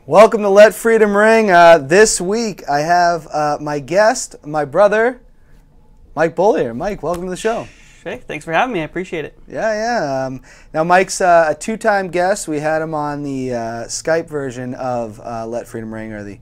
Welcome to Let Freedom Ring. This week I have my guest, my brother, Mike Beaulieu. Mike, welcome to the show. Hey, thanks for having me. I appreciate it. Yeah. Now Mike's a two-time guest. We had him on the Skype version of Let Freedom Ring, or the,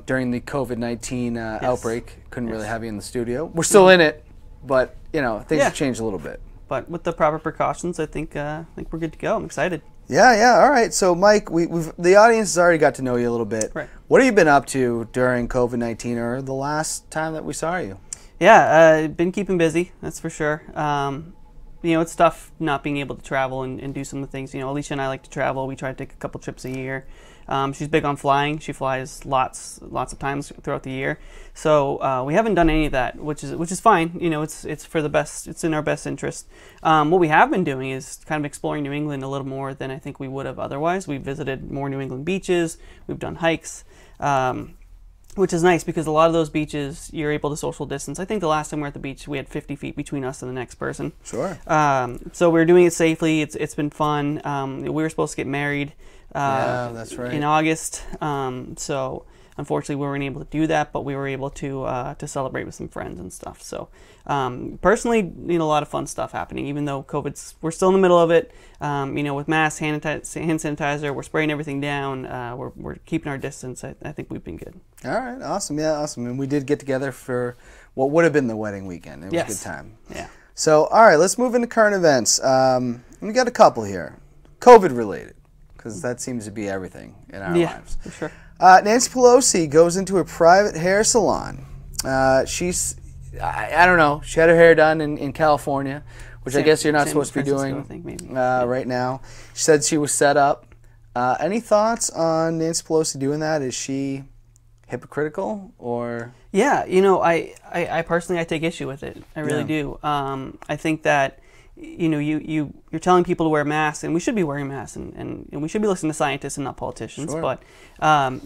during the COVID-19 outbreak. Couldn't really have you in the studio. We're still in it, but things have changed a little bit. But with the proper precautions, I think we're good to go. I'm excited. Yeah. All right. So, Mike, the audience has already got to know you a little bit. Right. What have you been up to during COVID-19 or the last time that we saw you? Yeah, been keeping busy, that's for sure. It's tough not being able to travel and do some of the things. Alicia and I like to travel. We try to take a couple trips a year. She's big on flying. She flies lots of times throughout the year. So we haven't done any of that, which is fine. It's for the best. It's in our best interest. What we have been doing is kind of exploring New England a little more than I think we would have otherwise. We've visited more New England beaches. We've done hikes. Which is nice because a lot of those beaches you're able to social distance. I think the last time we were at the beach we had 50 feet between us and the next person. Sure. So we're doing it safely. It's been fun. We were supposed to get married that's right. in August. So unfortunately we weren't able to do that, but we were able to celebrate with some friends and stuff. So personally, a lot of fun stuff happening, even though we're still in the middle of it. With masks, hand sanitizer, we're spraying everything down. We're keeping our distance. I think we've been good. All right, awesome. Yeah, awesome. And we did get together for what would have been the wedding weekend. It was a good time. Yeah. So, all right, let's move into current events. We got a couple here, COVID related, because that seems to be everything in our lives. For sure. Nancy Pelosi goes into a private hair salon. I don't know. She had her hair done in California, which I guess you're not supposed to be doing I think, maybe. right now. She said she was set up. Any thoughts on Nancy Pelosi doing that? Is she hypocritical or? Yeah, I personally take issue with it. I really do. I think that you're telling people to wear masks, and we should be wearing masks, and we should be listening to scientists and not politicians. Sure. But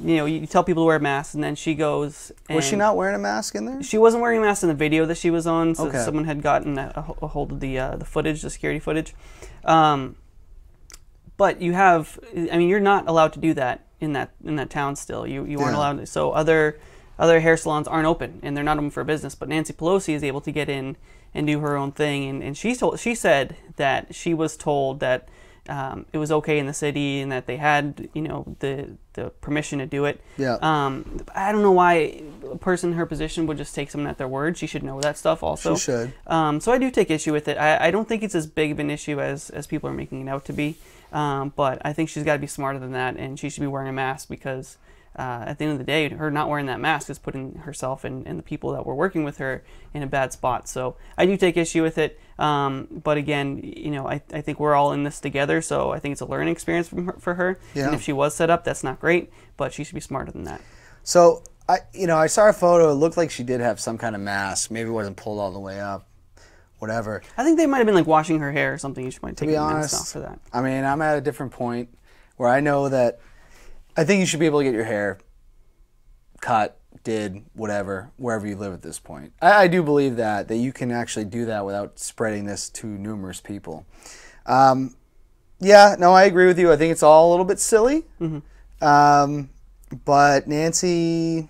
you tell people to wear masks, and then she goes. And was she not wearing a mask in there? She wasn't wearing a mask in the video that she was on. So okay. Someone had gotten a hold of the footage, the security footage. But you're not allowed to do that in that town still. You aren't allowed to. So other hair salons aren't open, and they're not open for business. But Nancy Pelosi is able to get in and do her own thing, and she said that she was told that it was okay in the city and that they had the permission to do it. Yeah. I don't know why a person in her position would just take someone at their word. She should know that stuff also. She should. So I do take issue with it. I don't think it's as big of an issue as people are making it out to be. But I think she's got to be smarter than that, and she should be wearing a mask because at the end of the day, her not wearing that mask is putting herself and the people that were working with her in a bad spot. So I do take issue with it. But again, I think we're all in this together, so I think it's a learning experience for her. Yeah. And if she was set up, that's not great, but she should be smarter than that. So I saw a photo. It looked like she did have some kind of mask. Maybe it wasn't pulled all the way up. Whatever. I think they might have been like washing her hair or something. You should might take the mask mask off for that. I mean, I'm at a different point where I know that I think you should be able to get your hair cut, did, whatever, wherever you live at this point. I do believe that you can actually do that without spreading this to numerous people. I agree with you. I think it's all a little bit silly. Mm-hmm. But Nancy,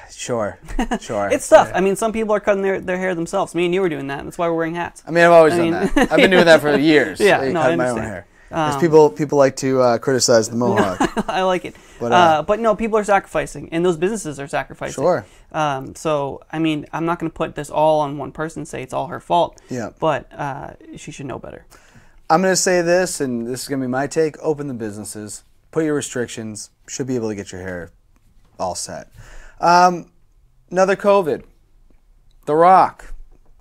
sure. It's tough. Yeah. I mean, some people are cutting their hair themselves. Me and you were doing that. That's why we're wearing hats. I mean, I've always done that. I've been doing that for years. Yeah, I no, cut I my own understand. hair. Because people like to criticize the mohawk. No, I like it. But no, people are sacrificing, and those businesses are sacrificing. Sure. So, I mean, I'm not going to put this all on one person and say it's all her fault. Yeah. But she should know better. I'm going to say this, and this is going to be my take. Open the businesses. Put your restrictions. Should be able to get your hair all set. Another COVID. The Rock.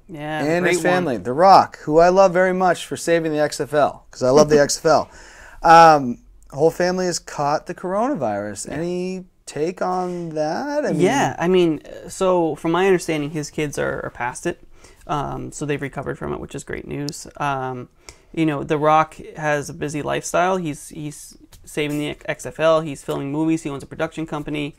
Yeah, and his family. The Rock, who I love very much for saving the XFL, because I love the XFL. Whole family has caught the coronavirus. Any take on that? I mean, so from my understanding, his kids are past it. So they've recovered from it, which is great news. The Rock has a busy lifestyle. He's saving the XFL. He's filming movies. He owns a production company.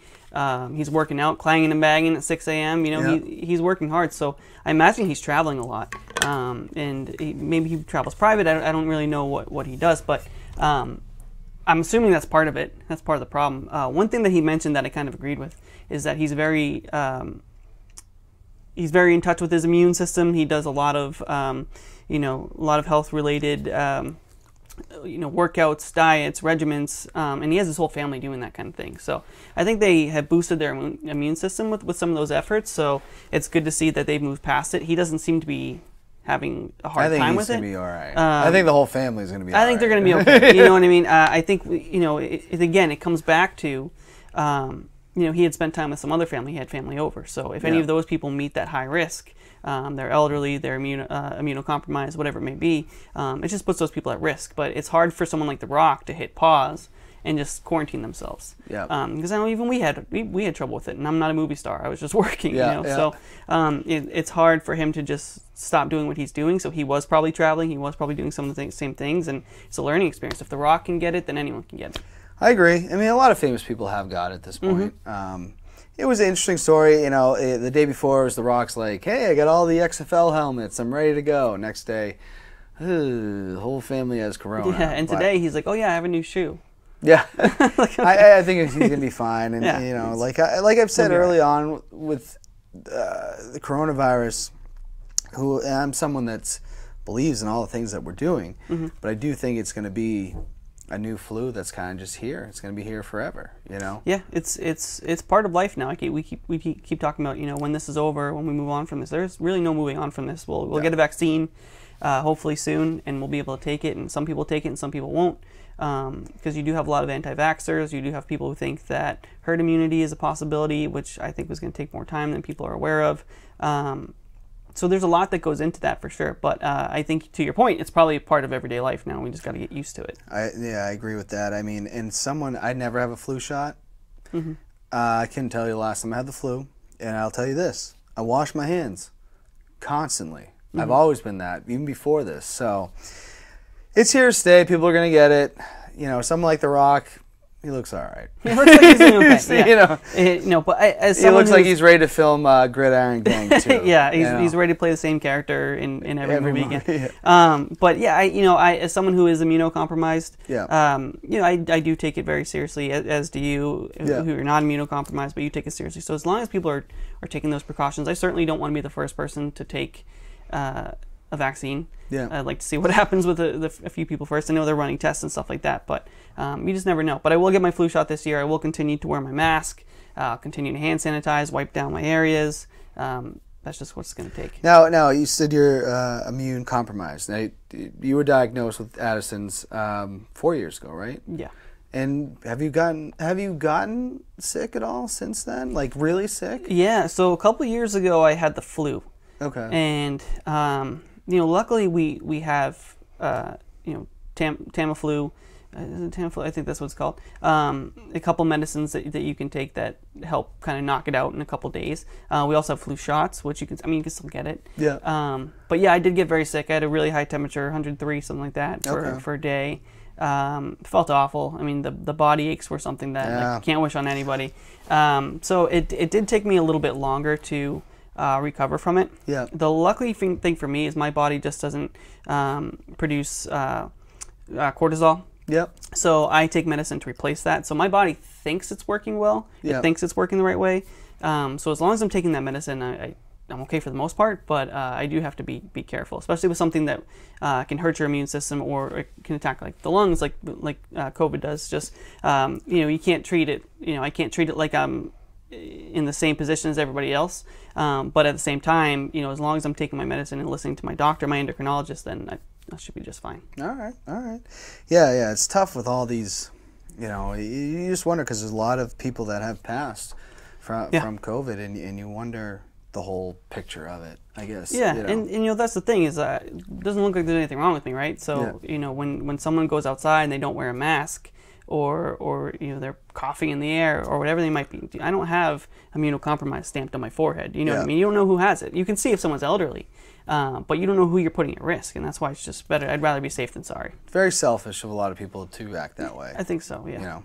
He's working out, clanging and banging at 6 a.m. He's working hard. So I imagine he's traveling a lot. And maybe he travels private. I don't really know what he does. But I'm assuming that's part of it. That's part of the problem. One thing that he mentioned that I kind of agreed with is that he's very in touch with his immune system. He does a lot of health related workouts, diets, regimens, and he has his whole family doing that kind of thing. So I think they have boosted their immune system with some of those efforts. So it's good to see that they've moved past it. He doesn't seem to be having a hard time with it. I think he's going to be all right. I think the whole family is going to be all right. I think they're going to be okay. You know what I mean? I think, again, it comes back to, he had spent time with some other family. He had family over. So if any of those people meet that high risk, they're elderly, they're immunocompromised, whatever it may be, it just puts those people at risk. But it's hard for someone like The Rock to hit pause and just quarantine themselves. Yeah. Because I know even we had trouble with it, and I'm not a movie star. I was just working. So it's hard for him to just stop doing what he's doing. So he was probably traveling. He was probably doing some of the same things, and it's a learning experience. If The Rock can get it, then anyone can get it. I agree. I mean, a lot of famous people have got it at this point. It was an interesting story. The day before, it was The Rock's like, "Hey, I got all the XFL helmets. I'm ready to go." Next day, the whole family has corona. Yeah, and today he's like, "Oh yeah, I have a new shoe." Yeah, I think he's gonna be fine, and like I've said early on with the coronavirus, I'm someone that believes in all the things that we're doing, but I do think it's gonna be a new flu that's kind of just here. It's gonna be here forever, Yeah, it's part of life now. We keep talking about when this is over, when we move on from this. There's really no moving on from this. We'll get a vaccine, hopefully soon, and we'll be able to take it. And some people take it, and some people won't. Because you do have a lot of anti-vaxxers. You do have people who think that herd immunity is a possibility, which I think was going to take more time than people are aware of. So there's a lot that goes into that for sure. But I think, to your point, it's probably part of everyday life now. We just got to get used to it. I agree with that. I mean, I never have a flu shot. I couldn't tell you the last time I had the flu. And I'll tell you this. I wash my hands constantly. I've always been that, even before this. So it's here to stay. People are going to get it. Someone like The Rock, he looks all right. He looks like he's doing okay. Yeah. But as he looks like he's ready to film Gridiron Gang too. Yeah, he's ready to play the same character in every movie again. But I as someone who is immunocompromised, I do take it very seriously, as do you, who are not immunocompromised, but you take it seriously. So as long as people are taking those precautions, I certainly don't want to be the first person to take a vaccine. I'd like to see what happens with a few people first. I know they're running tests and stuff like that, but you just never know. But I will get my flu shot this year. I will continue to wear my mask, continue to hand sanitize, wipe down my areas. That's just what it's going to take. Now, you said you're immune compromised. Now, you were diagnosed with Addison's 4 years ago, right? Yeah. And have you gotten sick at all since then? Like really sick? Yeah. So a couple years ago, I had the flu. Okay. And luckily we have Tamiflu. Tamiflu, I think that's what it's called. A couple medicines that you can take that help kind of knock it out in a couple days. We also have flu shots, which you can still get it. Yeah. But yeah, I did get very sick. I had a really high temperature, 103, something like that, for a day. Felt awful. I mean, the body aches were something that I can't wish on anybody. So it did take me a little bit longer to recover from it. Yeah. The lucky thing for me is my body just doesn't produce cortisol. Yep. So I take medicine to replace that. So my body thinks it's working well. It thinks it's working the right way. So as long as I'm taking that medicine, I'm okay for the most part. But I do have to be careful, especially with something that can hurt your immune system or it can attack like the lungs, like COVID does. Just you can't treat it. I can't treat it like I'm in the same position as everybody else. But at the same time, as long as I'm taking my medicine and listening to my doctor, my endocrinologist, then I should be just fine. All right. Yeah, it's tough with all these, you just wonder because there's a lot of people that have passed from COVID and you wonder the whole picture of it, I guess. Yeah, and that's the thing is it doesn't look like there's anything wrong with me, right? So, when someone goes outside and they don't wear a mask, or they're coughing in the air or whatever they might be. I don't have immunocompromised stamped on my forehead. You know what I mean? You don't know who has it. You can see if someone's elderly, but you don't know who you're putting at risk, and that's why it's just better. I'd rather be safe than sorry. Very selfish of a lot of people to act that way. I think so, yeah.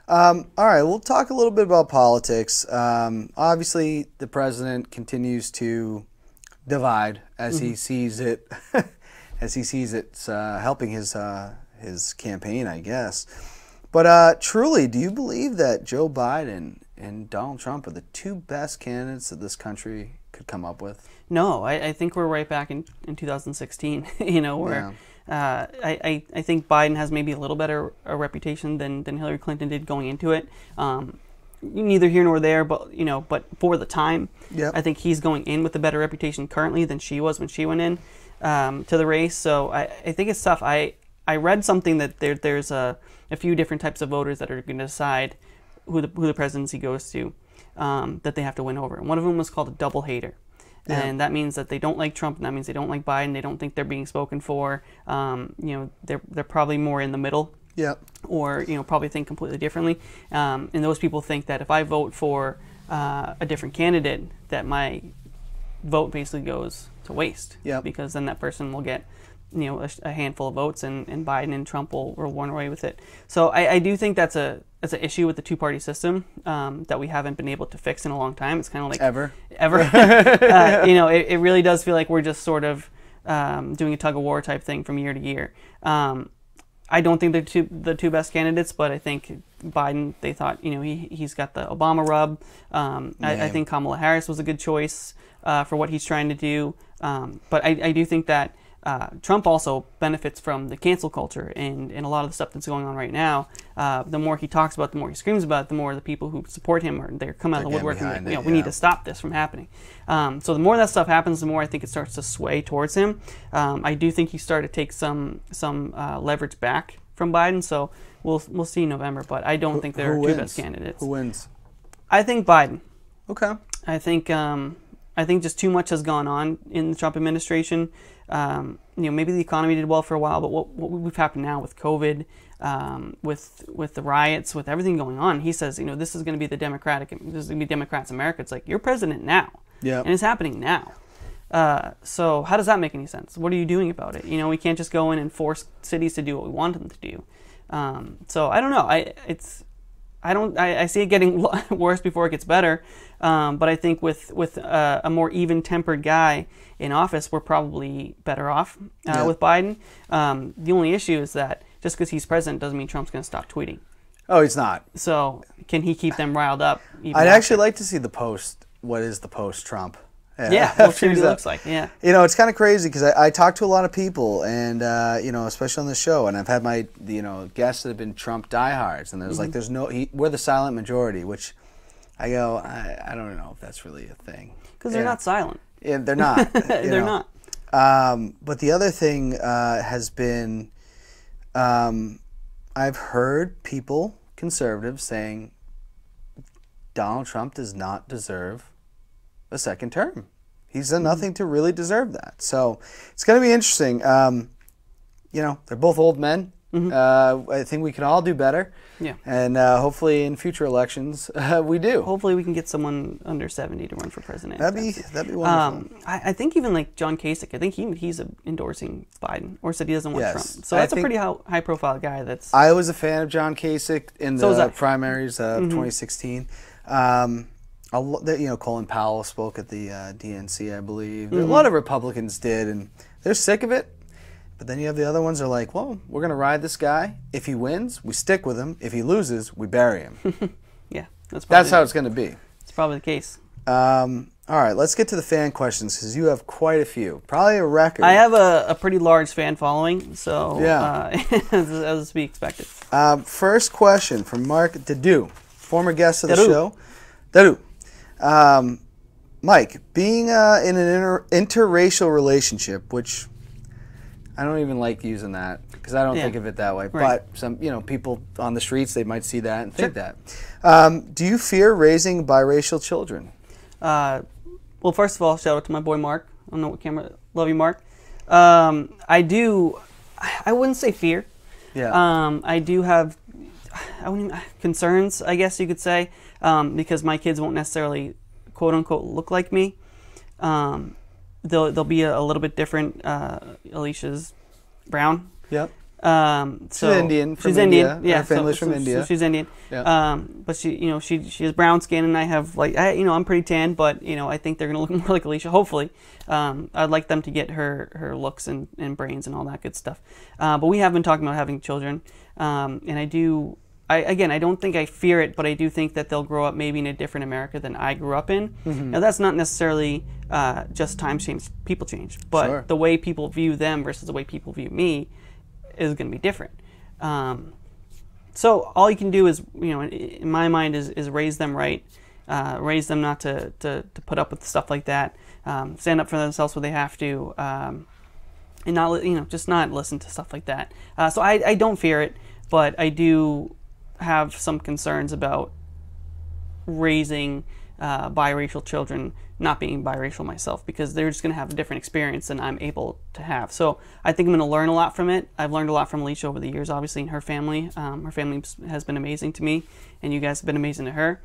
All right, we'll talk a little bit about politics. Obviously, the president continues to divide as he sees it, helping his campaign, I guess. But truly, do you believe that Joe Biden and Donald Trump are the two best candidates that this country could come up with? No, I think we're right back in 2016, where I think Biden has maybe a little better a reputation than Hillary Clinton did going into it. Neither here nor there, but for the time, I think he's going in with a better reputation currently than she was when she went in to the race. So I think it's tough. I read something that there's a few different types of voters that are going to decide who the presidency goes to, that they have to win over. And one of them was called a double hater. Yeah. And that means that they don't like Trump, and that means they don't like Biden. They don't think they're being spoken for. They're probably more in the middle. Yeah. Or probably think completely differently. And those people think that if I vote for a different candidate, that my vote basically goes to waste. Yeah. Because then that person will get a handful of votes, and Biden and Trump will run away with it. So I do think that's an issue with the two-party system that we haven't been able to fix in a long time. It's kind of like ever. It really does feel like we're just sort of doing a tug-of-war type thing from year to year. I don't think they're the two best candidates, but I think Biden, they thought he's got the Obama rub. I think Kamala Harris was a good choice for what he's trying to do. But I do think that Trump also benefits from the cancel culture and a lot of the stuff that's going on right now. The more he talks about, the more he screams about it, the more the people who support him they're coming out of the woodwork and we need to stop this from happening. So the more that stuff happens, the more I think it starts to sway towards him. I do think he started to take some leverage back from Biden. So we'll see in November, but I don't think there are two best candidates. Who wins? I think Biden. Okay. I think just too much has gone on in the Trump administration. Maybe the economy did well for a while, but what we've happened now with COVID, with the riots, with everything going on, he says, this is going to be Democrats' America. It's like, you're president now. Yeah. And it's happening now. So how does that make any sense? What are you doing about it? We can't just go in and force cities to do what we want them to do. So I don't know. I see it getting worse before it gets better. But I think with a more even-tempered guy in office, we're probably better off with Biden. The only issue is that just because he's president doesn't mean Trump's going to stop tweeting. Oh, he's not. So can he keep them riled up? I'd actually like to see the post. What is the post-Trump? Yeah, we'll see what it looks like. Yeah, it's kind of crazy because I talk to a lot of people, and especially on the show, and I've had my guests that have been Trump diehards, and there's we're the silent majority, which I go, I don't know if that's really a thing because they're not silent. Yeah, they're not. They're not. But the other thing has been, I've heard conservatives saying Donald Trump does not deserve a second term. He's done nothing to really deserve that. So it's going to be interesting. They're both old men. Mm-hmm. I think we can all do better. Yeah. And hopefully in future elections we do. Hopefully we can get someone under 70 to run for president. That'd be wonderful. I think even like John Kasich, I think he's endorsing Biden or said he doesn't want Trump. So that's a pretty high profile guy. I was a fan of John Kasich in the primaries of 2016. Colin Powell spoke at the DNC, I believe. Mm-hmm. A lot of Republicans did, and they're sick of it. But then you have the other ones that are like, well, we're going to ride this guy. If he wins, we stick with him. If he loses, we bury him. Yeah, that's how it's going to be. It's probably the case. All right, let's get to the fan questions because you have quite a few. Probably a record. I have a pretty large fan following, so yeah. As we expected. First question from Mark Dadu, former guest of the show. Dadu. Mike, being in an interracial relationship, which I don't even like using that because I don't think of it that way. Right. But some, people on the streets, they might see that and think that. Do you fear raising biracial children? Well, first of all, shout out to my boy Mark. I don't know what camera. Love you, Mark. I do. I wouldn't say fear. Yeah. I do have concerns, I guess you could say, because my kids won't necessarily, quote unquote, look like me. They'll be a little bit different. Alicia's brown. Yep. She's Indian. She's Indian. India. Yeah. Her family's from India. So she's Indian. Yeah. But she has brown skin, and I have I'm pretty tan, but I think they're gonna look more like Alicia. Hopefully, I'd like them to get her looks and brains and all that good stuff. But we have been talking about having children, and I do I don't think I fear it, but I do think that they'll grow up maybe in a different America than I grew up in. Now, that's not necessarily just times change, people change, but the way people view them versus the way people view me is going to be different. So all you can do is, in my mind, is raise them right, raise them not to put up with stuff like that, stand up for themselves when they have to, and not, just not listen to stuff like that. So I don't fear it, but I do have some concerns about raising biracial children, not being biracial myself, because they're just going to have a different experience than I'm able to have. So I think I'm going to learn a lot from it. I've learned a lot from Alicia over the years, obviously, and her family. Her family has been amazing to me, and you guys have been amazing to her.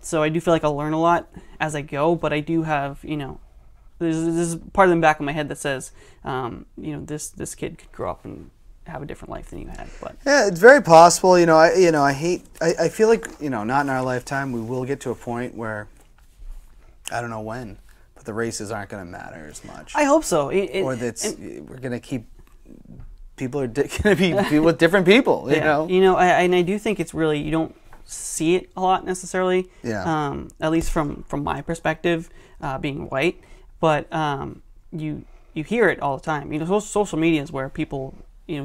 So I do feel like I'll learn a lot as I go, but I do have, there's part of the back of my head that says, this kid could grow up and have a different life than you had. But yeah, it's very possible. I feel like, not in our lifetime, we will get to a point where, I don't know when, but the races aren't going to matter as much. I hope so. Or that we're going to keep, people are going to be with different people, And I do think it's really, you don't see it a lot necessarily. Yeah. At least from my perspective, being white, but you hear it all the time. Social media is where people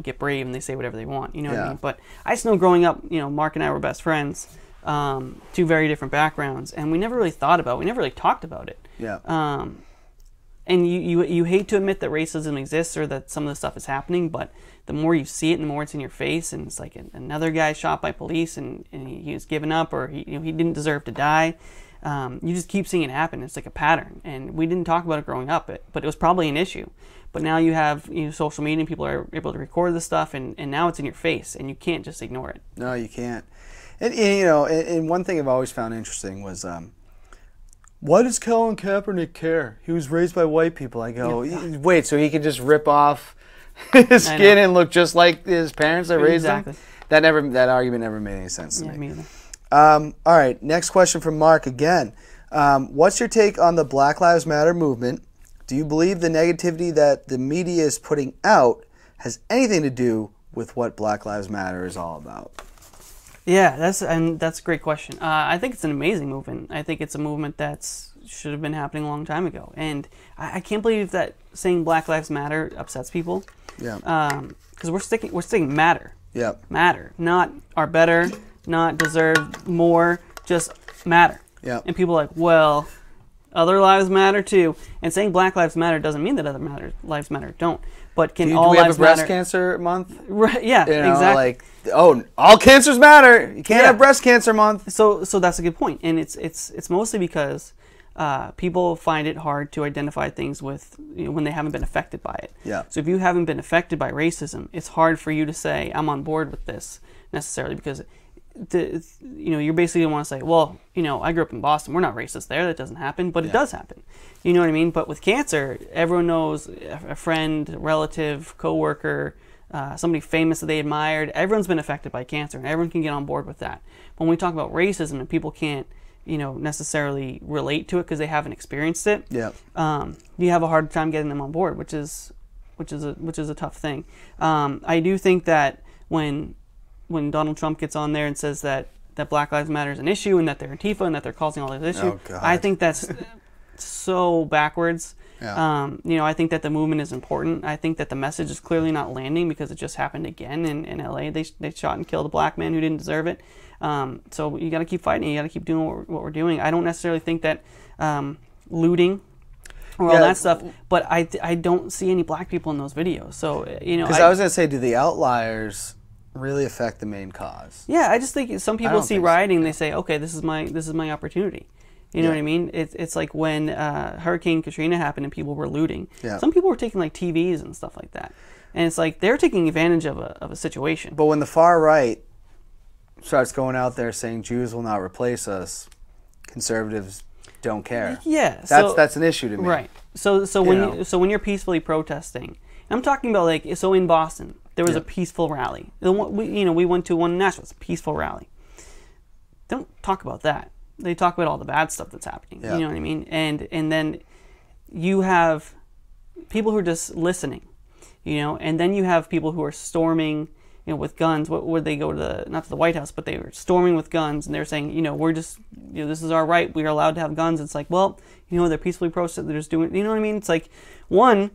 get brave and they say whatever they want. What I mean? But I just know growing up, Mark and I were best friends, two very different backgrounds, and we never really talked about it. Yeah. And you hate to admit that racism exists or that some of the stuff is happening, but the more you see it and the more it's in your face, and it's like another guy shot by police and he was given up, or he didn't deserve to die. You just keep seeing it happen. It's like a pattern, and we didn't talk about it growing up, but it was probably an issue. But now you have social media, and people are able to record this stuff, and now it's in your face, and you can't just ignore it. No, you can't. And one thing I've always found interesting was, why does Colin Kaepernick care? He was raised by white people. I go, wait, so he could just rip off his skin and look just like his parents that raised him? That argument never made any sense to me. Me either. All right, next question from Mark again. What's your take on the Black Lives Matter movement? Do you believe the negativity that the media is putting out has anything to do with what Black Lives Matter is all about? Yeah, that's a great question. I think it's an amazing movement. I think it's a movement that should have been happening a long time ago. And I can't believe that saying Black Lives Matter upsets people. Yeah. Because we're sticking matter. Yeah. Matter, not are better, not deserve more, just matter. Yeah. And people are like, well, other lives matter too. And saying Black Lives Matter doesn't mean that other lives matter don't. But can all lives matter? Do we have a breast matter? cancer month? Right, yeah, exactly. All cancers matter. You can't have breast cancer month. So that's a good point. And it's mostly because people find it hard to identify things with when they haven't been affected by it. Yeah. So if you haven't been affected by racism, it's hard for you to say I'm on board with this necessarily, because you're basically going to want to say, well, I grew up in Boston. We're not racist there. That doesn't happen, but it does happen. You know what I mean? But with cancer, everyone knows a friend, relative, coworker, somebody famous that they admired. Everyone's been affected by cancer, and everyone can get on board with that. When we talk about racism and people can't, necessarily relate to it because they haven't experienced it, you have a hard time getting them on board, which is a tough thing. I do think that when Donald Trump gets on there and says that Black Lives Matter is an issue and that they're Antifa and that they're causing all this issue, I think that's so backwards. Yeah. I think that the movement is important. I think that the message is clearly not landing because it just happened again in LA. They shot and killed a black man who didn't deserve it. So you got to keep fighting. You got to keep doing what we're doing. I don't necessarily think that looting or all that stuff, but I don't see any black people in those videos. So because I was going to say, do the outliers really affect the main cause? Yeah, I just think some people see rioting and they say, okay, this is my opportunity. You know what I mean? It's like when Hurricane Katrina happened and people were looting. Yeah. Some people were taking like TVs and stuff like that, and it's like they're taking advantage of a situation. But when the far right starts going out there saying Jews will not replace us, conservatives don't care. Yeah, that's an issue to me. Right. So when you're peacefully protesting, and I'm talking about in Boston there was a peaceful rally. We went to one in Nashville. It's a peaceful rally. They don't talk about that. They talk about all the bad stuff that's happening. Yeah. You know what I mean? And then you have people who are just listening, and then you have people who are storming, with guns. What would they go to not to the White House, but they were storming with guns, and they were saying, we're just, this is our right. We are allowed to have guns. It's like, well, they're peacefully protesting. They're just doing, you know what I mean? It's like, one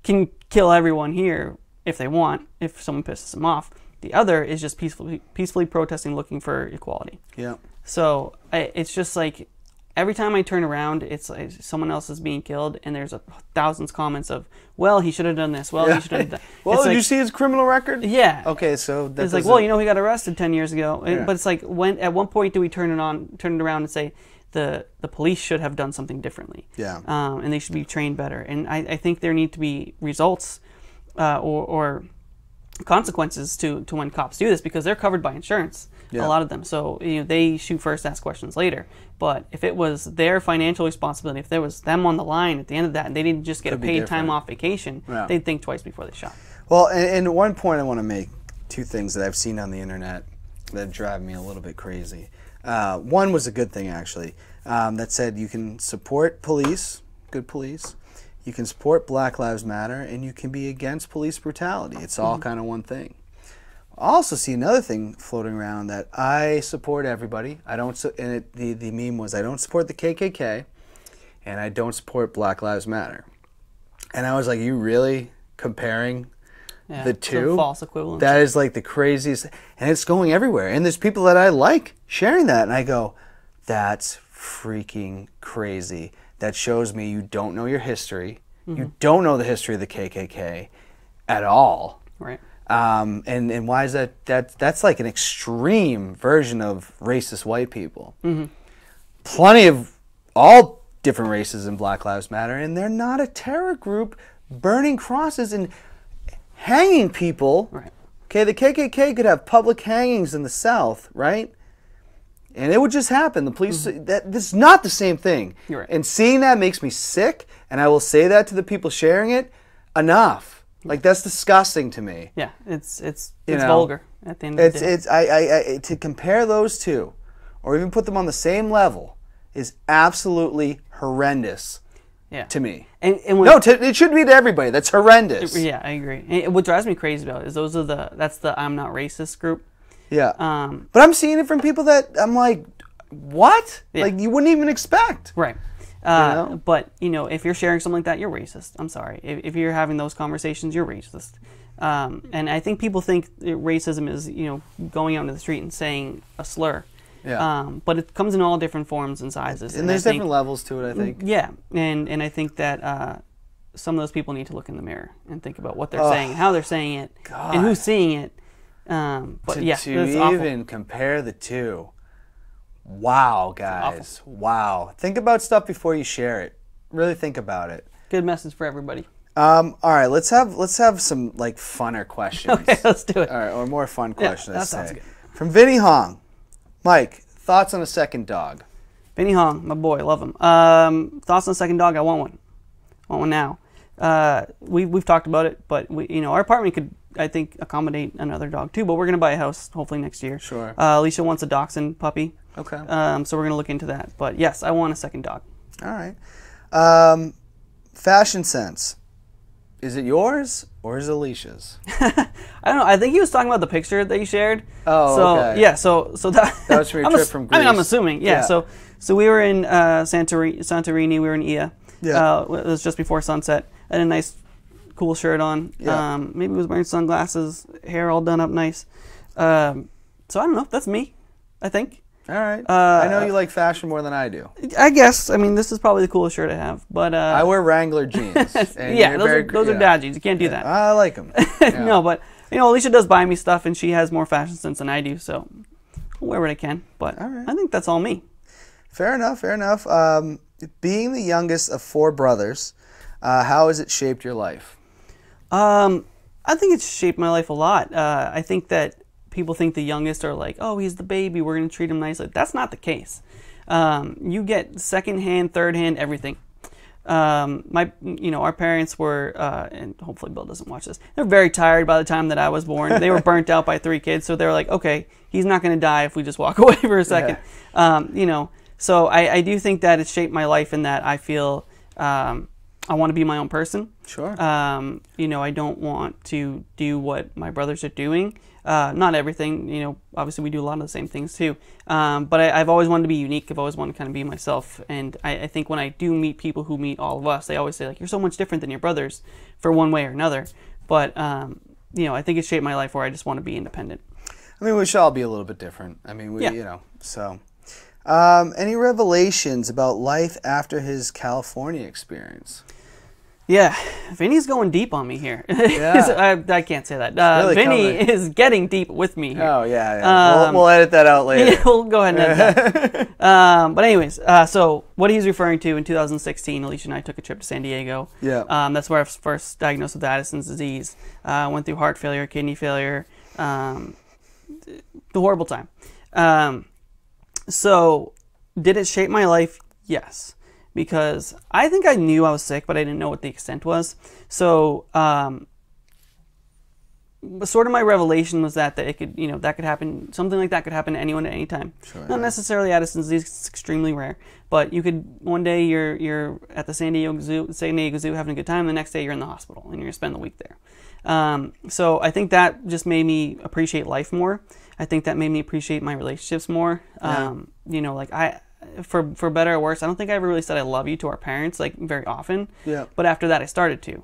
can kill everyone here if they want, if someone pisses them off. The other is just peacefully protesting, looking for equality. Yeah. So it's just like, every time I turn around, it's like someone else is being killed, and there's thousands of comments of, well, he should have done this. Well, he should have done that. Well, did you see his criminal record? Yeah. Okay, so it's like, well, he got arrested 10 years ago. Yeah. But it's like, at one point do we turn it around and say the police should have done something differently? Yeah. And they should be trained better. And I think there need to be results or consequences to when cops do this, because they're covered by insurance. Yeah. A lot of them. So they shoot first, ask questions later. But if it was their financial responsibility, if there was them on the line at the end of that, and they didn't just get a paid time off vacation, they'd think twice before they shot. Well, and one point I want to make, two things that I've seen on the internet that drive me a little bit crazy. One was a good thing, actually, that said you can support police, good police, you can support Black Lives Matter, and you can be against police brutality. It's all kind of one thing. I also see another thing floating around that I support everybody. I don't, and the meme was, I don't support the KKK, and I don't support Black Lives Matter. And I was like, you really comparing the two? False equivalence. That is like the craziest, and it's going everywhere. And there's people that I like sharing that, and I go, that's freaking crazy. That shows me you don't know your history. You don't know the history of the KKK at all. Right. And why is that? That's like an extreme version of racist white people. Plenty of all different races in Black Lives Matter, and they're not a terror group burning crosses and hanging people. Right. Okay, the KKK could have public hangings in the South, right? And it would just happen. The police, this is not the same thing. You're right. And seeing that makes me sick, and I will say that to the people sharing it, enough. Like, that's disgusting to me. Yeah, it's vulgar at the end of the day. To compare those two, or even put them on the same level, is absolutely horrendous to me. And it should be to everybody. That's horrendous. Yeah, I agree. And what drives me crazy about it is that's the I'm not racist group. Yeah. But I'm seeing it from people that I'm like, what? Yeah. Like, you wouldn't even expect. Right. But, if you're sharing something like that, you're racist. I'm sorry. If you're having those conversations, you're racist. And I think people think racism is, going out into the street and saying a slur. Yeah. But it comes in all different forms and sizes. And there's different levels to it, I think. Yeah. And I think that some of those people need to look in the mirror and think about what they're saying, how they're saying it, and who's seeing it. To even compare the two. Wow, guys. Wow. Think about stuff before you share it. Really think about it. Good message for everybody. All right, let's have some like funner questions. Okay, let's do it. All right, or more fun questions. That sounds good. From Vinny Hong. Mike, thoughts on a second dog? Vinny Hong, my boy, love him. Thoughts on a second dog? I want one. I want one now. We've talked about it, but our apartment could, I think, accommodate another dog too. But we're gonna buy a house hopefully next year. Sure. Alicia wants a dachshund puppy. Okay. So we're gonna look into that. But yes, I want a second dog. All right. Fashion sense. Is it yours or is it Alicia's? I don't know. I think he was talking about the picture that you shared. Oh, so, okay. Yeah. So that was from your trip from Greece. I mean, I'm assuming. Yeah. So we were in Santorini. We were in Ia. Yeah. It was just before sunset. I had a nice, cool shirt on. Yeah. Maybe he was wearing sunglasses, hair all done up nice. So I don't know. That's me, I think. All right. I know you like fashion more than I do. I guess. I mean, this is probably the coolest shirt I have. But I wear Wrangler jeans. And yeah, those are dad jeans. You can't do that. I like them. No, but Alicia does buy me stuff, and she has more fashion sense than I do. So I'll wear what I can. But all right. I think that's all me. Fair enough. Being the youngest of 4 brothers, how has it shaped your life? I think it's shaped my life a lot. I think that people think the youngest are like, oh, he's the baby, we're going to treat him nicely. That's not the case. You get second hand, third hand, everything. Our parents were, and hopefully Bill doesn't watch this, they're very tired by the time that I was born. They were burnt out by 3 kids, so they were like, okay, he's not going to die if we just walk away for a second. Yeah. So I do think that it's shaped my life in that I feel a I want to be my own person. Sure. You know, I don't want to do what my brothers are doing. Not everything, you know, obviously we do a lot of the same things too. But I've always wanted to be unique. I've always wanted to kind of be myself. And I think when I do meet people who meet all of us, they always say, like, you're so much different than your brothers for one way or another. But, you know, I think it shaped my life where I just want to be independent. I mean, we should all be a little bit different. I mean, we, Yeah. you know, so. Any revelations about life after his California experience? Yeah, Vinny's going deep on me here. Yeah. I can't say that. Really Vinny coming. is getting deep with me here. Oh, yeah. We'll edit that out later. Yeah, we'll go ahead and edit that. But anyways, so what he's referring to, in 2016, Alicia and I took a trip to San Diego. Yeah. That's where I was first diagnosed with Addison's disease. Went through heart failure, kidney failure, the horrible time. So did it shape my life? Yes. Because I think I knew I was sick, but I didn't know what the extent was. So, sort of my revelation was that it could, you know, that could happen. Something like that could happen to anyone at any time. Sure, Not necessarily Addison's disease; it's extremely rare. But you could one day you're at the San Diego Zoo having a good time. The next day you're in the hospital and you're gonna spend the week there. So I think that just made me appreciate life more. I think that made me appreciate my relationships more. Yeah. You know, like for better or worse, I don't think I ever really said I love you to our parents, like, very often. Yeah. But after that, I started to.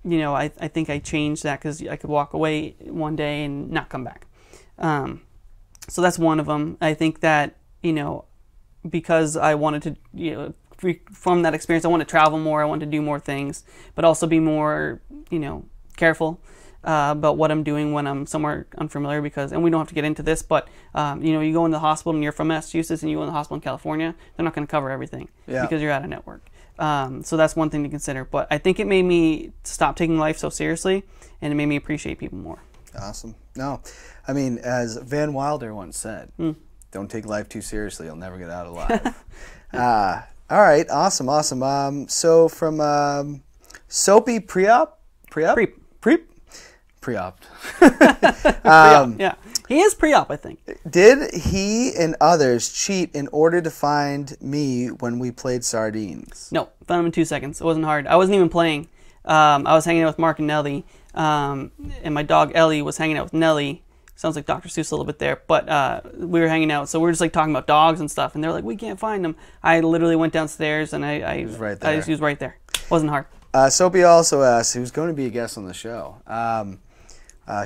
You know, I think I changed that because I could walk away one day and not come back. So that's one of them. I think that, you know, because I wanted to, you know, from that experience, I want to travel more, I want to do more things, but also be more, you know, careful about what I'm doing when I'm somewhere unfamiliar, because, and we don't have to get into this, but, you know, you go into the hospital and you're from Massachusetts and you go in the hospital in California, they're not going to cover everything because you're out of network. So that's one thing to consider. But I think it made me stop taking life so seriously, and it made me appreciate people more. Awesome. No, I mean, as Van Wilder once said, don't take life too seriously. You'll never get out alive. All right. Awesome. So from Soapy Pre-op? Pre-op. Yeah. He is pre-op, I think. Did he and others cheat in order to find me when we played sardines? No, found him in 2 seconds. It wasn't hard. I wasn't even playing. I was hanging out with Mark and Nellie, and my dog Ellie was hanging out with Nellie. Sounds like Dr. Seuss a little bit there, but we were hanging out, so we were just like talking about dogs and stuff, and they're like, we can't find him. I literally went downstairs, and he was right there. He was right there. Wasn't hard. Soapy also asked, who's going to be a guest on the show.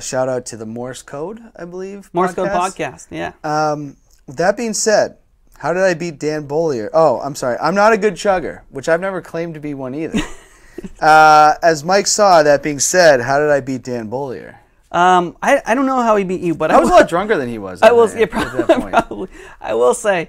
Shout out to the Morse Code, I believe. Morse Code podcast, yeah. With that being said, how did I beat Dan Beaulieu? Oh, I'm sorry. I'm not a good chugger, which I've never claimed to be one either. As Mike saw, that being said, how did I beat Dan Beaulieu? I don't know how he beat you, but I was a lot drunker than he was. I will say,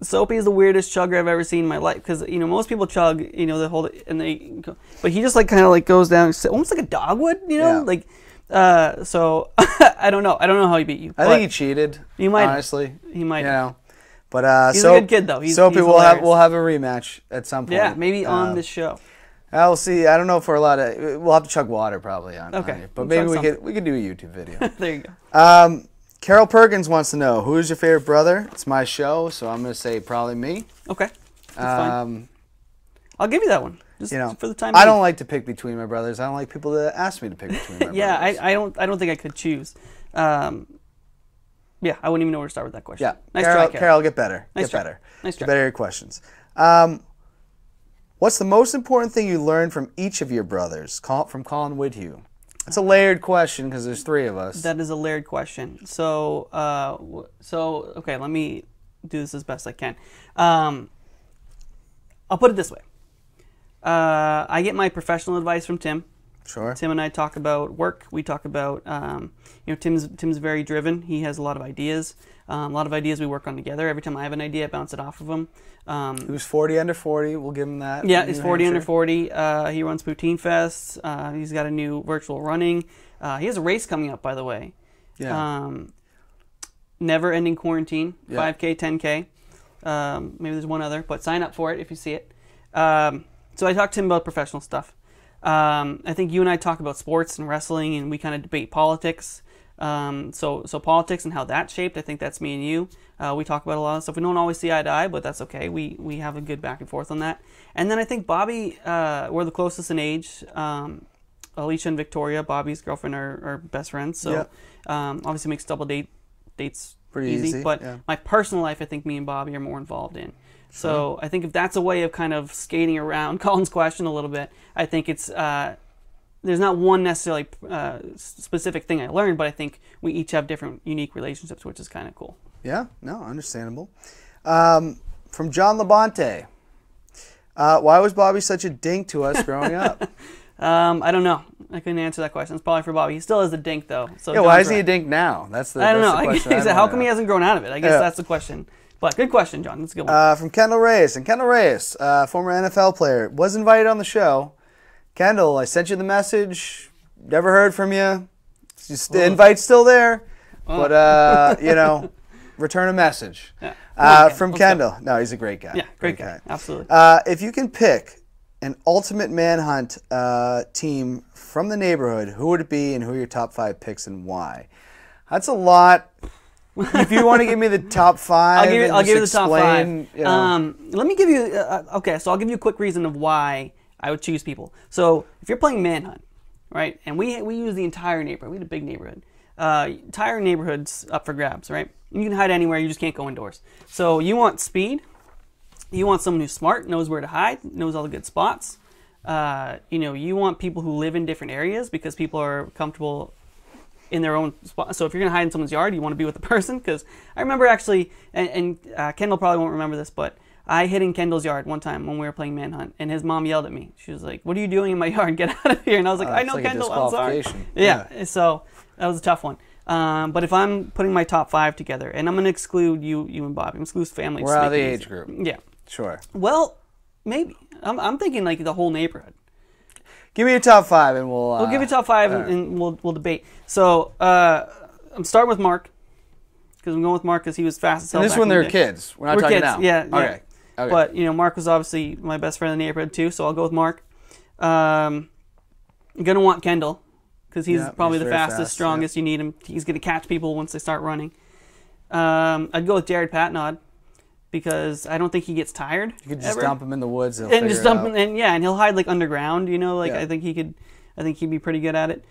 Soapy is the weirdest chugger I've ever seen in my life, because, you know, most people chug, you know, they hold it and they go, but he just like kind of like goes down almost like a dog would, you know, like. So I don't know how he beat you. I think he cheated. You might, honestly. He might. You know, but he's a good kid though. Soapy, we'll have a rematch at some point. Yeah, maybe on this show. We'll see. I don't know for a lot of. We'll have to chug water probably on it, but maybe we could do a YouTube video. There you go. Carol Perkins wants to know, who is your favorite brother? It's my show, so I'm going to say probably me. Okay, that's fine. I'll give you that one. Just, you know, for the time I being. don't like to pick between my brothers. I don't like people to ask me to pick between my brothers. Yeah, I don't think I could choose. Yeah, I wouldn't even know where to start with that question. Yeah, nice try, Carol, get better. Nice get better. Nice try. Get better at your questions. What's the most important thing you learned from each of your brothers? From Colin Whithew. That's a layered question because there's three of us. That is a layered question. So, okay, let me do this as best I can. I'll put it this way. I get my professional advice from Tim. Sure. Tim and I talk about work. We talk about, you know, Tim's very driven. He has a lot of ideas. A lot of ideas we work on together. Every time I have an idea, I bounce it off of him. Who's 40 under 40? We'll give him that. Yeah, he's 40 under 40. He runs Poutine Fest. He's got a new virtual running. He has a race coming up, by the way. Yeah. Never Ending Quarantine, yeah. 5K, 10K. Maybe there's one other, but sign up for it if you see it. So I talked to him about professional stuff. I think you and I talk about sports and wrestling, and we kind of debate politics. So politics and how that's shaped, I think that's me and you. We talk about a lot of stuff. We don't always see eye to eye, but that's okay. We have a good back and forth on that. And then I think Bobby, we're the closest in age. Alicia and Victoria, Bobby's girlfriend, are best friends. So obviously makes double dates pretty easy. But my personal life, I think me and Bobby are more involved in. So I think if that's a way of kind of skating around Colin's question a little bit, I think it's there's not one necessarily specific thing I learned, but I think we each have different unique relationships, which is kind of cool. Yeah, no, understandable. From John Labonte, why was Bobby such a dink to us growing up? I don't know. I couldn't answer that question. It's probably for Bobby. He still is a dink, though. So yeah, why is he a dink now? That's the I don't know. The question. How come he hasn't grown out of it? I guess that's the question. But good question, John. That's a good one. From Kendall Reyes. And Kendall Reyes, former NFL player, was invited on the show. Kendall, I sent you the message. Never heard from you. The invite's still there. But, return a message. Yeah. From Kendall. No, he's a great guy. Yeah, great guy. Absolutely. If you can pick an ultimate manhunt team from the neighborhood, who would it be and who are your top 5 picks and why? That's a lot. If you want to give me the top 5, I'll give you the top 5. Let me give you, so I'll give you a quick reason of why I would choose people. So if you're playing manhunt, right, and we use the entire neighborhood, we had a big neighborhood. Entire neighborhood's up for grabs, right? You can hide anywhere, you just can't go indoors. So you want speed. You want someone who's smart, knows where to hide, knows all the good spots. You want people who live in different areas because people are comfortable in their own spot. So if you're going to hide in someone's yard, you want to be with the person. Because I remember actually, and Kendall probably won't remember this, but I hid in Kendall's yard one time when we were playing manhunt, and his mom yelled at me. She was like, "What are you doing in my yard? Get out of here!" And I was like, "I know, like Kendall, I'm sorry." Yeah, so that was a tough one. But if I'm putting my top 5 together, and I'm going to exclude you and Bobby, I'm exclude family. We're out of the age group. Yeah. Sure. Well, maybe. I'm thinking like the whole neighborhood. Give me your top 5 and we'll give you top 5 and we'll debate. So I'm starting with Mark because I'm going with Mark because he was fast as hell. And this one they're kids. We're not talking kids. now. Yeah. Okay. But Mark was obviously my best friend in the neighborhood too, so I'll go with Mark. I'm gonna want Kendall because he's probably the fastest, strongest. You need him. He's gonna catch people once they start running. I'd go with Jared Patnod. Because I don't think he gets tired. You could just dump him in the woods and just dump him, and he'll hide like underground. I think he'd be pretty good at it.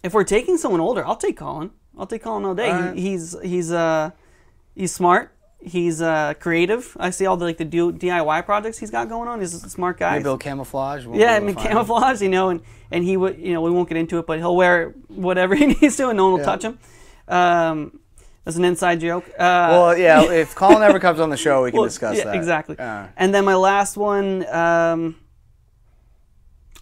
If we're taking someone older, I'll take Colin. I'll take Colin all day. Right. He's smart. He's creative. I see all the DIY projects he's got going on. He's a smart guy. Maybe build camouflage. Camouflage. And he would. We won't get into it, but he'll wear whatever he needs to, and no one will touch him. That's an inside joke. If Colin ever comes on the show, we can discuss that. Exactly. And then my last one,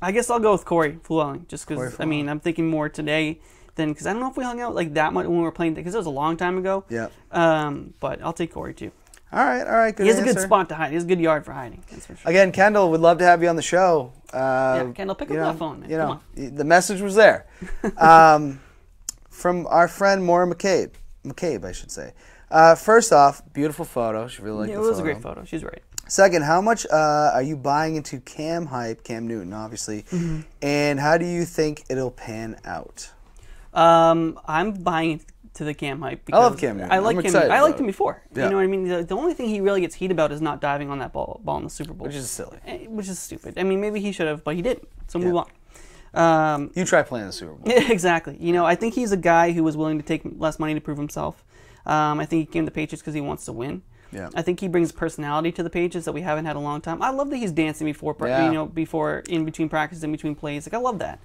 I guess I'll go with Corey Flewelling, just because, I'm thinking more today because I don't know if we hung out like that much when we were playing, because it was a long time ago. Yeah. But I'll take Corey, too. All right, good He has a good spot to hide. He has a good yard for hiding, that's for sure. Again, Kendall, would love to have you on the show. Kendall, pick up that phone, man. Come on. The message was there. From our friend Maura McCabe, I should say. First off, beautiful photo. She really liked the photo. It was a great photo. She's right. Second, how much are you buying into Cam Newton, obviously, and how do you think it'll pan out? I'm buying into the Cam hype because I love Cam Newton. I liked him before. Yeah. You know what I mean? The only thing he really gets heat about is not diving on that ball in the Super Bowl, which is silly. Which is stupid. I mean, maybe he should have, but he didn't. So move on. You try playing the Super Bowl. Exactly. I think he's a guy who was willing to take less money to prove himself. I think he came to the Patriots because he wants to win. Yeah. I think he brings personality to the Patriots that we haven't had a long time. I love that he's dancing before in between practice, in between plays. I love that.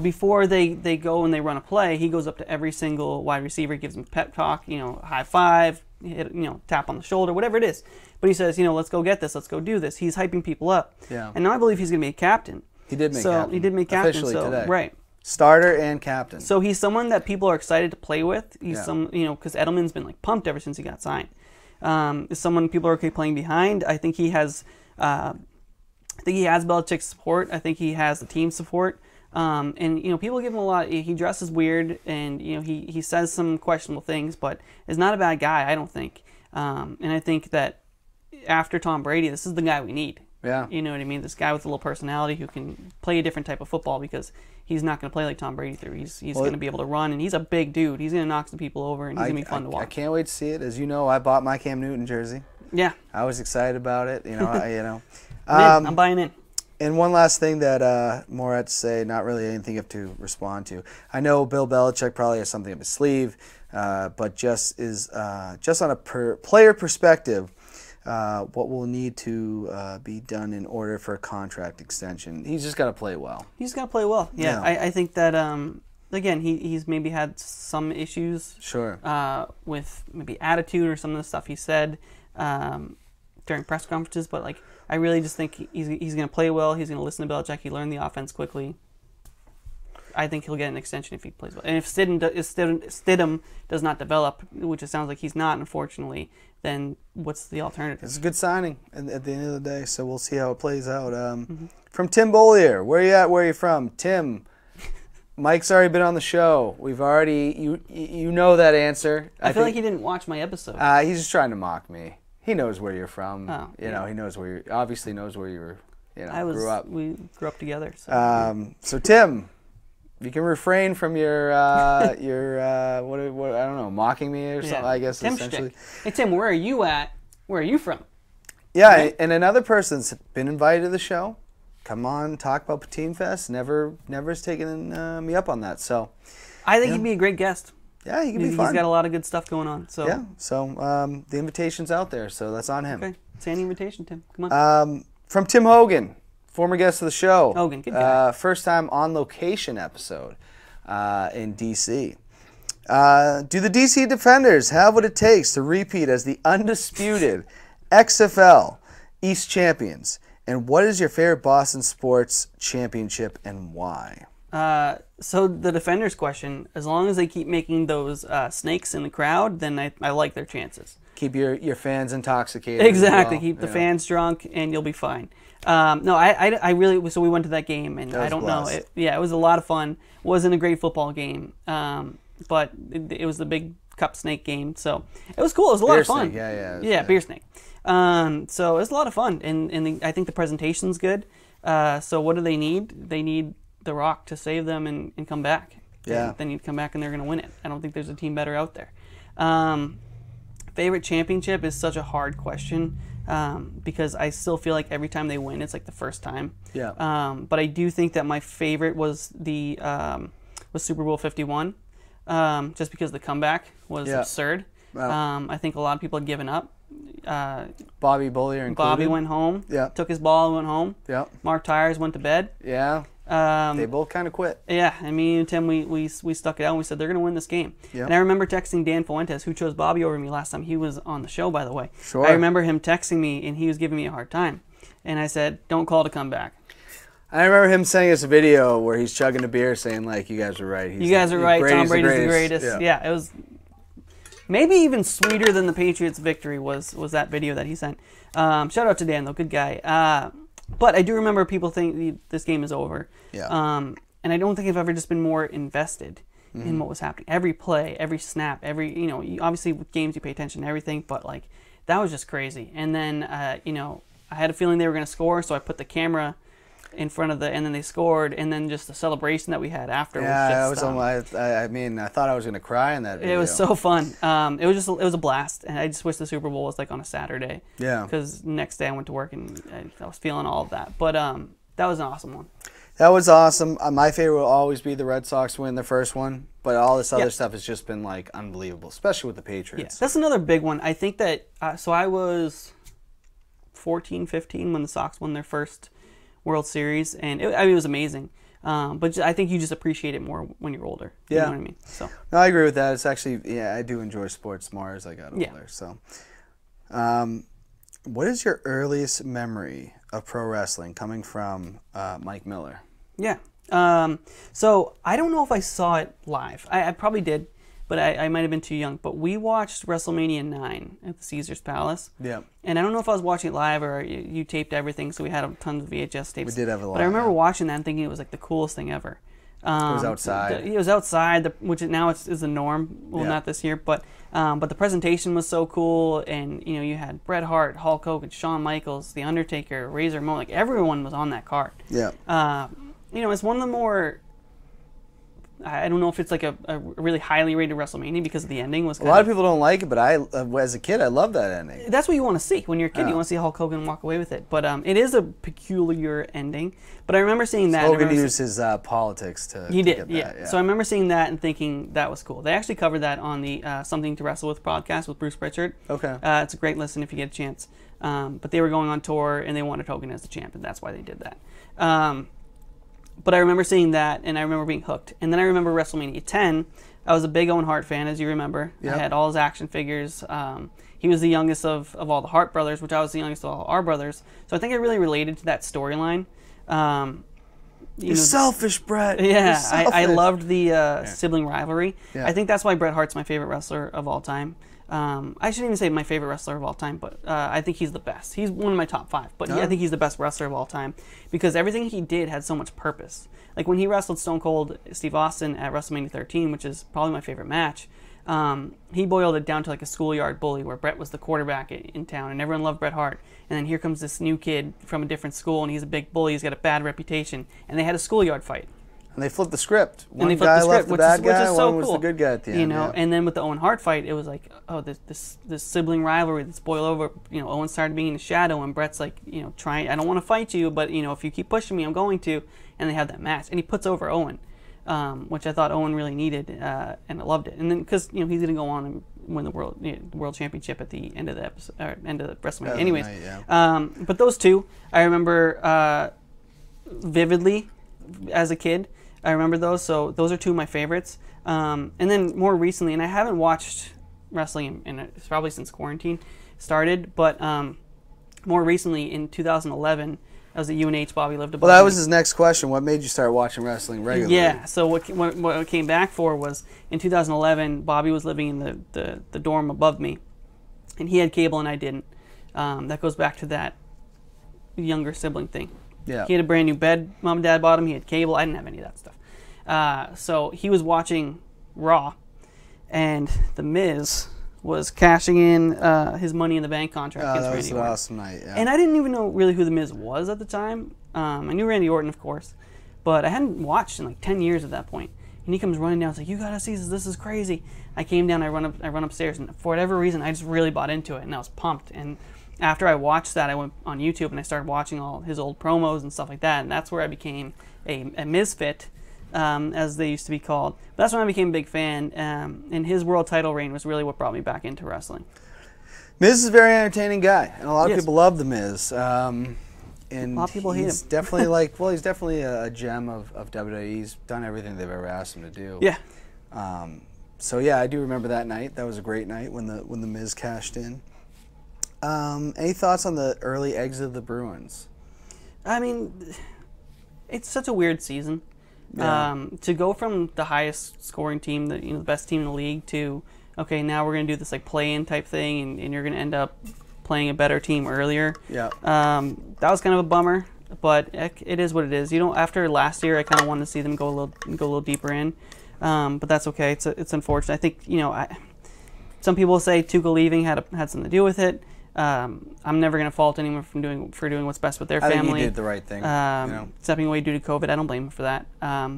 Before they go and they run a play, he goes up to every single wide receiver, gives him pep talk, high five, tap on the shoulder, whatever it is. But he says, let's go get this, let's go do this. He's hyping people up. Yeah. And now I believe he's going to be a captain. He did make captain. He did make captain. Officially today. Right. Starter and captain. So he's someone that people are excited to play with. He's because Edelman's been pumped ever since he got signed. Is someone people are okay playing behind. I think he has Belichick's support. I think he has the team support. And people give him a lot. He dresses weird, and he says some questionable things, but is not a bad guy, I don't think. And I think that after Tom Brady, this is the guy we need. Yeah. You know what I mean? This guy with a little personality who can play a different type of football because he's not going to play like Tom Brady through. He's going to be able to run, and he's a big dude. He's going to knock some people over, and he's going to be fun to watch. I can't wait to see it. As you know, I bought my Cam Newton jersey. Yeah. I was excited about it. I'm buying in. And one last thing that more had to say, not really anything you have to respond to. I know Bill Belichick probably has something up his sleeve, but just on a player perspective, what will need to be done in order for a contract extension? He's just got to play well. He's got to play well. Yeah. I think that again, he's maybe had some issues. Sure. With maybe attitude or some of the stuff he said during press conferences, but like I really just think he's going to play well. He's going to listen to Belichick. He learned the offense quickly. I think he'll get an extension if he plays well. And if Stidham does not develop, which it sounds like he's not, unfortunately, then what's the alternative? It's a good signing at the end of the day, so we'll see how it plays out. From Tim Beaulieu, where are you at? Where are you from? Tim, Mike's already been on the show. We've already, you know that answer. I feel like he didn't watch my episode. He's just trying to mock me. He knows where you're from. Oh, he knows where you obviously knows where you were. Grew up. We grew up together. So, so Tim, you can refrain from your what I don't know, mocking me or something. I guess Tim essentially. Hey Tim, where are you at? Where are you from? Yeah, right? And another person's been invited to the show. Come on, talk about Poutine Fest. Never has taken me up on that. So, I think he'd be a great guest. Yeah, he can be fun. He's got a lot of good stuff going on. So yeah, so the invitation's out there, so that's on him. Okay, send the invitation, Tim. Come on. From Tim Hogan, former guest of the show. Hogan, good guy. First time on location episode in DC. Do the DC Defenders have what it takes to repeat as the undisputed XFL East champions? And what is your favorite Boston sports championship and why? So the Defenders question, as long as they keep making those snakes in the crowd, then I like their chances. Keep your fans intoxicated. Exactly. Keep the fans drunk, and you'll be fine. No, I really. So we went to that game, and I don't know. It was a lot of fun. Wasn't a great football game, but it was the big cup snake game, so it was cool. It was a lot of fun. Snake, yeah, beer snake. So it was a lot of fun, and I think the presentation's good. So what do they need? They need The Rock to save them and come back. Yeah. Then you'd come back and they're going to win it. I don't think there's a team better out there. Favorite championship is such a hard question because I still feel like every time they win, it's like the first time. Yeah. But I do think that my favorite was was Super Bowl 51, just because the comeback was absurd. Wow. I think a lot of people had given up. Bobby Beaulieu included. Bobby went home. Yeah. Took his ball and went home. Yeah. Mark Tyers went to bed. Yeah. They both kind of quit. Yeah, and me and Tim, we stuck it out, and we said they're going to win this game. Yep. And I remember texting Dan Fuentes, who chose Bobby over me last time he was on the show, by the way. Sure. I remember him texting me, and he was giving me a hard time. And I said, don't call to come back. I remember him sending us a video where he's chugging a beer saying, like, you guys are right. You guys are right. Tom Brady's the greatest. Yeah, it was maybe even sweeter than the Patriots' victory was that video that he sent. Shout out to Dan, though. Good guy. But I do remember people think this game is over. Yeah. And I don't think I've ever just been more invested in what was happening. Every play, every snap, obviously with games you pay attention to everything, but like that was just crazy. And then, I had a feeling they were going to score, so I put the camera in front of and then they scored, and then just the celebration that we had after was just... I thought I was going to cry in that video. It was so fun. It was a blast, and I just wish the Super Bowl was like on a Saturday. Yeah. Because next day I went to work, and I was feeling all of that. But that was an awesome one. That was awesome. My favorite will always be the Red Sox win the first one, but all this other stuff has just been like unbelievable, especially with the Patriots. Yeah. That's another big one. I think that, so I was 14, 15 when the Sox won their first World Series, and it was amazing. But I think you just appreciate it more when you're older. You know what I mean? So. No, I agree with that. It's actually, I do enjoy sports more as I got older. Yeah. So, what is your earliest memory of pro wrestling coming from Mike Miller? Yeah. So I don't know if I saw it live. I probably did, but I might have been too young. But we watched WrestleMania 9 at the Caesars Palace. Yeah. And I don't know if I was watching it live or you taped everything, so we had tons of VHS tapes. We did have a lot. But I remember watching that and thinking it was like the coolest thing ever. It was outside. It was outside, which now is the norm. Well, not this year, but the presentation was so cool, and you had Bret Hart, Hulk Hogan, Shawn Michaels, The Undertaker, Razor Ramon, like everyone was on that card. Yeah. It's one of the more. I don't know if it's like a really highly rated WrestleMania because the ending was. A lot of people don't like it, but as a kid, I love that ending. That's what you want to see when you're a kid. You want to see Hulk Hogan walk away with it, but it is a peculiar ending. But I remember seeing that. Hogan used his politics to. He did, get yeah. That, yeah. So I remember seeing that and thinking that was cool. They actually covered that on the Something to Wrestle With podcast with Bruce Pritchard. Okay. It's a great listen if you get a chance. But they were going on tour and they wanted Hogan as the champ, and that's why they did that. But I remember seeing that, and I remember being hooked. And then I remember WrestleMania 10. I was a big Owen Hart fan, as you remember. Yep. I had all his action figures. He was the youngest of all the Hart brothers, which I was the youngest of all our brothers. So I think I really related to that storyline. You're selfish, Bret. Yeah, selfish. I loved the sibling rivalry. Yeah. I think that's why Bret Hart's my favorite wrestler of all time. I shouldn't even say my favorite wrestler of all time, but I think he's the best. He's one of my top 5, but I think he's the best wrestler of all time because everything he did had so much purpose. Like when he wrestled Stone Cold Steve Austin at WrestleMania 13, which is probably my favorite match, he boiled it down to like a schoolyard bully where Bret was the quarterback in town and everyone loved Bret Hart. And then here comes this new kid from a different school and he's a big bully, he's got a bad reputation, and they had a schoolyard fight. And they flipped the script. One guy left the bad guy, one was the good guy at the end. And then with the Owen Hart fight, it was like, oh, this sibling rivalry that's boiled over. Owen started being in the shadow, and Bret's like, trying. I don't want to fight you, but if you keep pushing me, I'm going to. And they have that match, and he puts over Owen, which I thought Owen really needed, and I loved it. And then because he's going to go on and win the world championship at the end of the episode, or end of the WrestleMania. Anyways, but those two I remember vividly as a kid. I remember those, so those are two of my favorites. And then more recently, and I haven't watched wrestling in probably since quarantine started, but more recently in 2011, I was at UNH. Bobby lived above. Well, that was his next question. What made you start watching wrestling regularly? Yeah, so what I came back for was in 2011, Bobby was living in the dorm above me, and he had cable and I didn't. That goes back to that younger sibling thing. Yeah. He had a brand new bed. Mom and Dad bought him. He had cable. I didn't have any of that stuff. So he was watching Raw, and The Miz was cashing in his Money in the Bank contract against Randy Orton. That was an awesome night, yeah. And I didn't even know really who The Miz was at the time. I knew Randy Orton, of course, but I hadn't watched in like 10 years at that point. And he comes running down. He's like, "You gotta see this. This is crazy." I came down. I run upstairs, and for whatever reason, I just really bought into it, and I was pumped. And after I watched that, I went on YouTube and I started watching all his old promos and stuff like that, and that's where I became a misfit, as they used to be called. But that's when I became a big fan, and his world title reign was really what brought me back into wrestling. Miz is a very entertaining guy, and a lot of people love The Miz. And a lot of people hate him. Definitely he's definitely a gem of WWE. He's done everything they've ever asked him to do. Yeah. So yeah, I do remember that night. That was a great night when the Miz cashed in. Any thoughts on the early exit of the Bruins? I mean, it's such a weird season. Yeah. To go from the highest scoring team, the best team in the league, to okay, now we're gonna do this like play-in type thing, and you're gonna end up playing a better team earlier. Yeah. That was kind of a bummer, but it is what it is. After last year, I kind of wanted to see them go a little deeper in, but that's okay. It's unfortunate. I think some people say Tuchel leaving had something to do with it. I'm never going to fault anyone for doing what's best with their family. I think he did the right thing. Stepping away due to COVID, I don't blame him for that.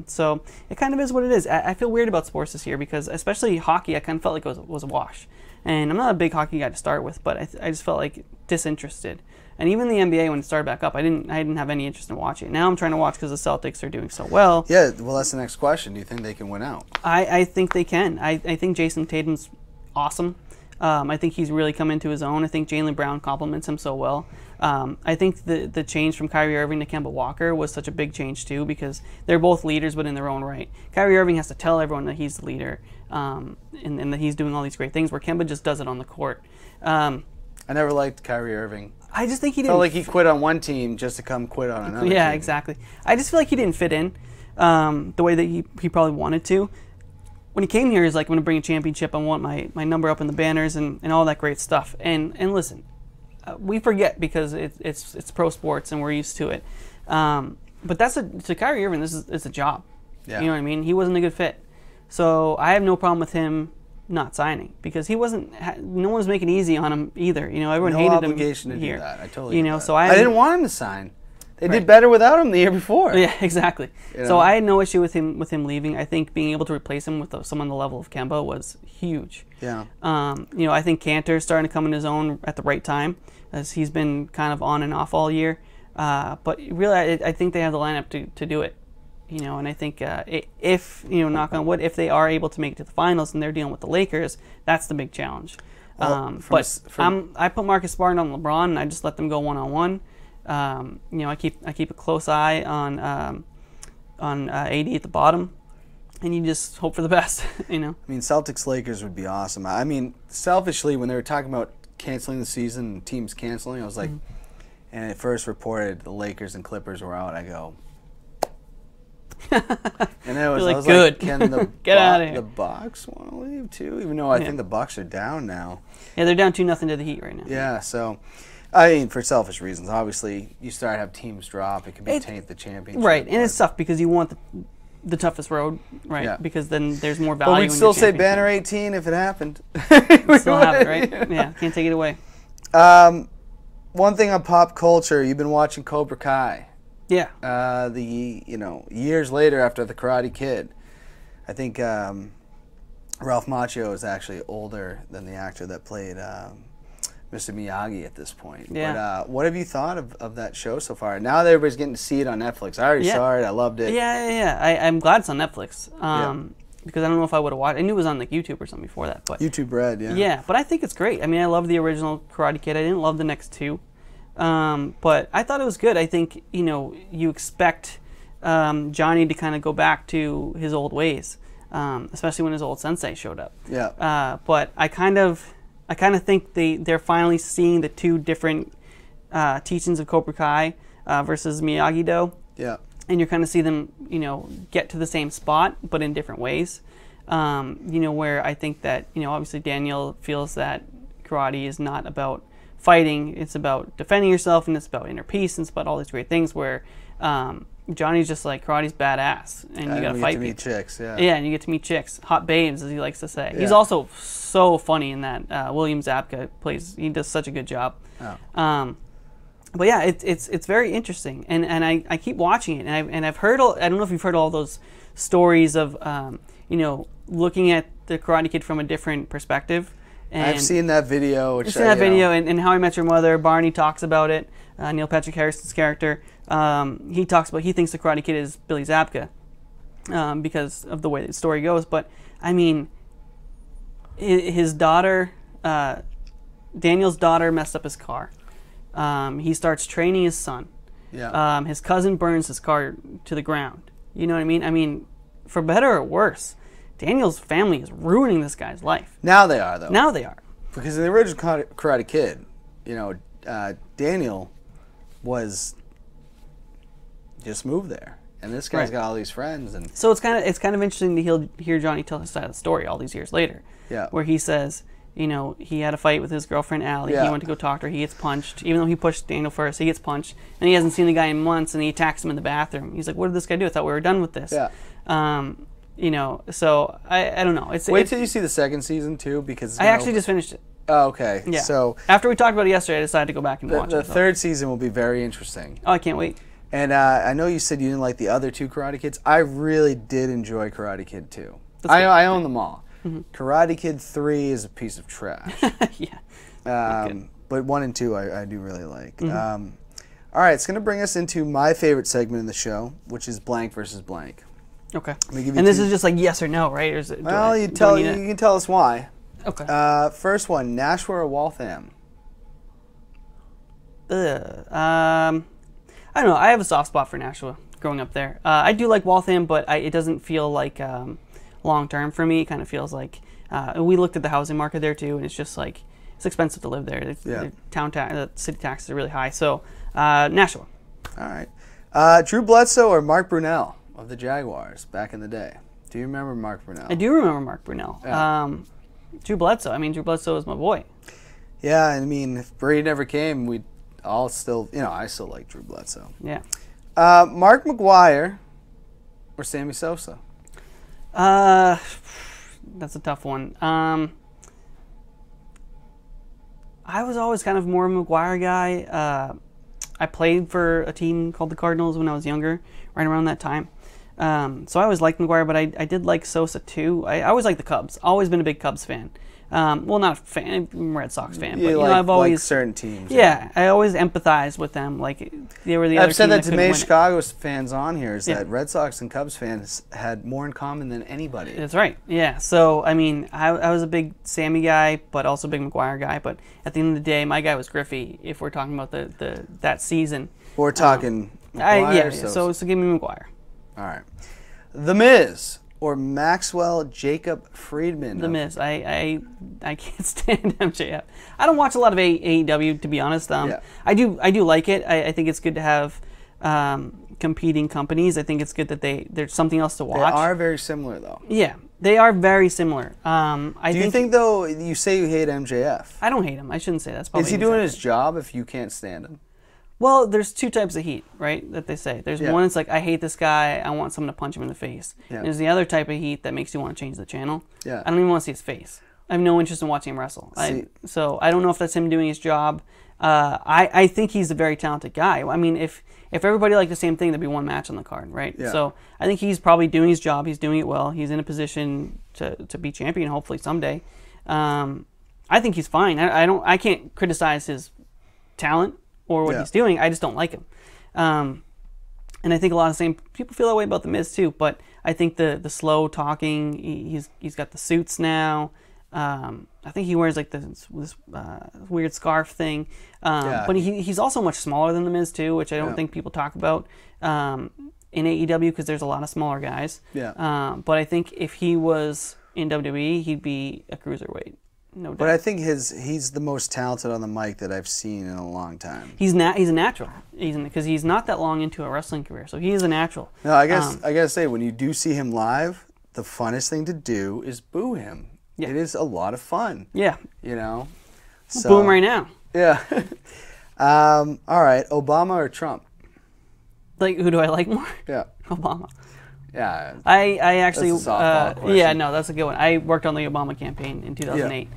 So it kind of is what it is. I feel weird about sports this year because, especially hockey, I kind of felt like it was a wash. And I'm not a big hockey guy to start with, but I just felt like disinterested. And even the NBA, when it started back up, I didn't have any interest in watching it. Now I'm trying to watch because the Celtics are doing so well. Yeah, well, that's the next question. Do you think they can win out? I think they can. I think Jason Tatum's awesome. I think he's really come into his own. I think Jaylen Brown complements him so well. I think the change from Kyrie Irving to Kemba Walker was such a big change too because they're both leaders but in their own right. Kyrie Irving has to tell everyone that he's the leader and that he's doing all these great things where Kemba just does it on the court. I never liked Kyrie Irving. I just think he didn't. Felt like he quit on one team just to come quit on another team. Yeah, exactly. I just feel like he didn't fit in the way that he probably wanted to. When he came here, he's like, I'm going to bring a championship. I want my number up in the banners and all that great stuff. And listen, we forget because it's pro sports and we're used to it. But to Kyrie Irving, it's a job. Yeah. You know what I mean? He wasn't a good fit. So I have no problem with him not signing because he wasn't. No one was making it easy on him either. You know, everyone No hated him obligation to here. do that. I totally. You get know, that. so I didn't want him to sign. They did better without him the year before. Yeah, exactly. You know? So I had no issue with him leaving. I think being able to replace him with someone the level of Kemba was huge. Yeah. You know, I think Cantor's starting to come in his own at the right time, as he's been kind of on and off all year. But really, I think they have the lineup to do it. You know, and I think if, you know, knock on wood, if they are able to make it to the finals and they're dealing with the Lakers, that's the big challenge. I put Marcus Smart on LeBron, and I just let them go one-on-one. You know, I keep a close eye on AD at the bottom, and you just hope for the best. You know. I mean, Celtics Lakers would be awesome. I mean, selfishly, when they were talking about canceling the season and teams canceling, I was like, and it first reported the Lakers and Clippers were out. I go, and I was good. Like, can the Get out of here. The Bucks want to leave too? Even though I think the Bucks are down now. Yeah, they're down 2-0 to the Heat right now. Yeah, so. I mean, for selfish reasons. Obviously, you start to have teams drop. It could be taint the championship. Right, and it's tough because you want the toughest road, right? Yeah. Because then there's more value. But we'd still say Banner 18 if it happened. We still have it, right? Yeah, can't take it away. One thing on pop culture, you've been watching Cobra Kai. Yeah. Years later after the Karate Kid, I think Ralph Macchio is actually older than the actor that played Mr. Miyagi at this point. Yeah. But what have you thought of that show so far? Now that everybody's getting to see it on Netflix. I already saw it. I loved it. Yeah. I'm glad it's on Netflix. Because I don't know if I would have watched. I knew it was on like YouTube or something before that. But YouTube Red, yeah. Yeah, but I think it's great. I mean, I love the original Karate Kid. I didn't love the next two. But I thought it was good. I think, you know, you expect Johnny to kind of go back to his old ways, especially when his old sensei showed up. Yeah. But I kind of think they're finally seeing the two different teachings of Cobra Kai versus Miyagi-Do. Yeah. And you kind of see them, you know, get to the same spot, but in different ways. You know, where I think that, you know, obviously Daniel feels that karate is not about fighting, it's about defending yourself, and it's about inner peace, and it's about all these great things where Johnny's just like, karate's badass, and you gotta fight people. You get to meet chicks, yeah. Yeah, and you get to meet chicks, hot babes, as he likes to say. Yeah. He's also so funny in that. William Zabka he does such a good job. Oh. But yeah, it's very interesting, and I keep watching it, and I've heard I don't know if you've heard all those stories of you know, looking at the Karate Kid from a different perspective. And I've seen that video. I've seen that video, and How I Met Your Mother. Barney talks about it. Neil Patrick Harris's character, he talks about, he thinks the Karate Kid is Billy Zabka because of the way the story goes. But I mean, his daughter, Daniel's daughter, messed up his car. He starts training his son. Yeah. His cousin burns his car to the ground. You know what I mean? I mean, for better or worse, Daniel's family is ruining this guy's life. Now they are, though. Now they are. Because in the original Karate Kid, you know, Daniel was just moved there, and this guy's got all these friends, and so it's kind of interesting to hear Johnny tell his side of the story all these years later. Yeah. Where he says, you know, he had a fight with his girlfriend Allie. Yeah. He went to go talk to her. He gets punched, even though he pushed Daniel first. He gets punched, and he hasn't seen the guy in months, and he attacks him in the bathroom. He's like, "What did this guy do? I thought we were done with this." Yeah. You know, so I don't know. Wait till you see the second season too, because I actually just finished it. Oh, okay. Yeah. So after we talked about it yesterday, I decided to go back and watch it. The third season will be very interesting. Oh, I can't wait. And I know you said you didn't like the other two Karate Kids. I really did enjoy Karate Kid 2. I own them all. Mm-hmm. Karate Kid 3 is a piece of trash. Yeah. But 1 and 2 I do really like. Mm-hmm. All right, it's going to bring us into my favorite segment in the show, which is blank versus blank. Okay. And this is just like yes or no, right? Or is it, well, you can tell us why. Okay. First one, Nashua or Waltham? I don't know. I have a soft spot for Nashua growing up there. I do like Waltham, but it doesn't feel like long term for me. It kind of feels like we looked at the housing market there too, and it's just like it's expensive to live there. The city taxes are really high. So Nashua. All right. Drew Bledsoe or Mark Brunell of the Jaguars back in the day? Do you remember Mark Brunell? I do remember Mark Brunell. Yeah. Drew Bledsoe. I mean, Drew Bledsoe was my boy. Yeah, I mean, if Brady never came, we'd all still, I still like Drew Bledsoe. Yeah. Mark McGuire or Sammy Sosa? That's a tough one. I was always kind of more of a McGuire guy. I played for a team called the Cardinals when I was younger, right around that time. So I always liked McGuire, but I did like Sosa too. I always liked the Cubs. Always been a big Cubs fan. Well, not a fan, I'm a Red Sox fan, but I've always like certain teams. Yeah, I always empathized with them. Like they were the other. I've said team that to many win it. Chicago fans on here is that Red Sox and Cubs fans had more in common than anybody. That's right. Yeah. So I mean, I was a big Sammy guy, but also a big McGuire guy. But at the end of the day, my guy was Griffey. If we're talking about that season, We're talking. So give me McGuire. All right, The Miz or Maxwell Jacob Friedman. The Miz. I can't stand MJF. I don't watch a lot of AEW, to be honest. I do like it. I think it's good to have competing companies. I think it's good that there's something else to watch. They are very similar, though. Yeah, they are very similar. Do you think, though, you say you hate MJF? I don't hate him. I shouldn't say that. That's probably Is he doing his job if you can't stand him? Well, there's two types of heat, right, that they say. There's one that's like, I hate this guy, I want someone to punch him in the face. Yeah. There's the other type of heat that makes you want to change the channel. Yeah. I don't even want to see his face. I have no interest in watching him wrestle. So I don't know if that's him doing his job. I think he's a very talented guy. I mean, if everybody liked the same thing, there'd be one match on the card, right? Yeah. So I think he's probably doing his job. He's doing it well. He's in a position to be champion, hopefully someday. I think he's fine. I can't criticize his talent or what he's doing. I just don't like him. And I think a lot of the same people feel that way about The Miz too. But I think the slow talking, he's got the suits now. I think he wears like this weird scarf thing. But he's also much smaller than The Miz too, which I don't think people talk about in AEW because there's a lot of smaller guys. Yeah. But I think if he was in WWE, he'd be a cruiserweight. No doubt. But I think he's the most talented on the mic that I've seen in a long time. He's a natural, because he's not that long into a wrestling career, so he is a natural. No, I gotta say, when you do see him live, the funnest thing to do is boo him. Yeah. It is a lot of fun. Yeah, So, boo him right now. Yeah. All right, Obama or Trump? Like, who do I like more? Yeah. Obama. Yeah. I actually, that's a softball question. that's a good one. I worked on the Obama campaign in 2008,